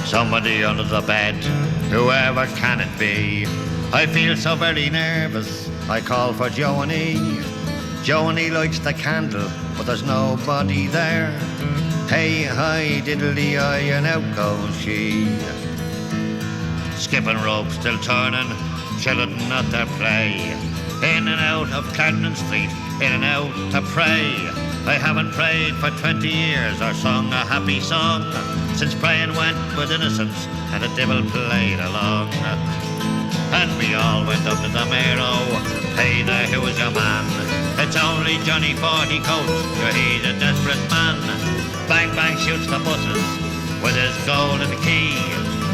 Somebody under the bed, whoever can it be? I feel so very nervous, I call for Joanie. Joanie lights the candle, but there's nobody there. Hey, hi, diddly-eye, and out goes she. Skipping rope, still turning, children at their play. In and out of Clarendon Street, in and out to pray. I haven't prayed for 20 years or sung a happy song since praying went with innocence and the devil played along. And we all went up to the Mayo. Hey there, who is your man? It's only Johnny 40 Coats, sure he's a desperate man. Bang bang shoots the buses with his golden key.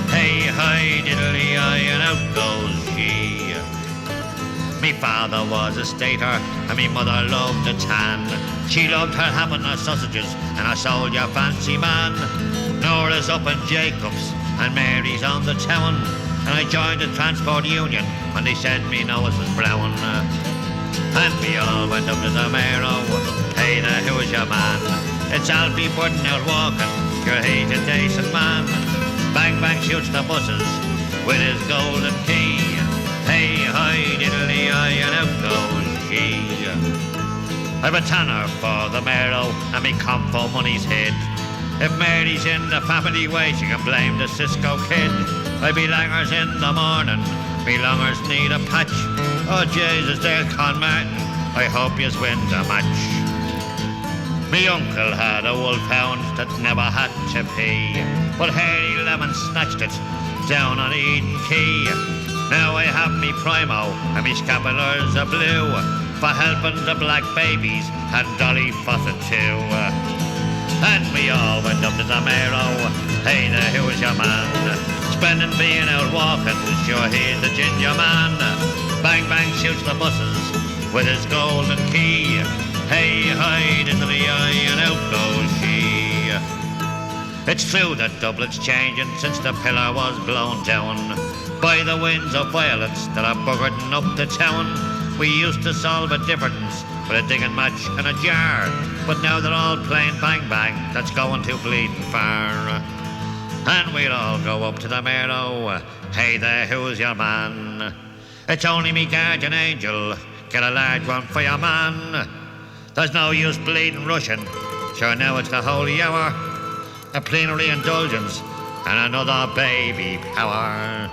Hey hi diddly-eye, and out goes she. Me father was a stater and me mother loved a tan. She loved her ham and her sausages and her soldier fancy man. Nora's up in Jacobs and Mary's on the town. And I joined the transport union when they said me nose was brown. And we all went up to the Mayo. Hey there, who is your man? It's Alfie Burton out walking, sure he's a decent man. Bang bang shoots the buses with his golden key. Hey hi diddly-eye, and out goes she. I've a tanner for the Mayo and me comfo money's hid. If Mary's in the family way, she can blame the Cisco kid. I be langers in the morning, me longers need a patch. Oh Jesus, there's Con Martin, I hope yous win the match. Me uncle had a wolfhound that never had to pee, but Harry Lemon snatched it down on Eden Quay. Now I have me Primo and me scapulars are blue for helping the black babies and Dolly Fawcett too. And we all went up to the Mayo. Hey there, who is your man? Spending being out walking, sure he's the ginger man. Bang bang shoots the buses with his golden key. Hey hi diddly-eye, and out goes she. It's true that Dublin's changing since the pillar was blown down by the winds of violence that are buggering up the town. We used to solve a difference with a digging match and a jar, but now they're all playing bang bang, that's going too bleeding far. And we'll all go up to the Mayo. Hey there, who's your man? It's only me guardian angel, get a large one for your man. There's no use bleeding Russian, sure now it's the holy hour. A plenary indulgence and another baby power.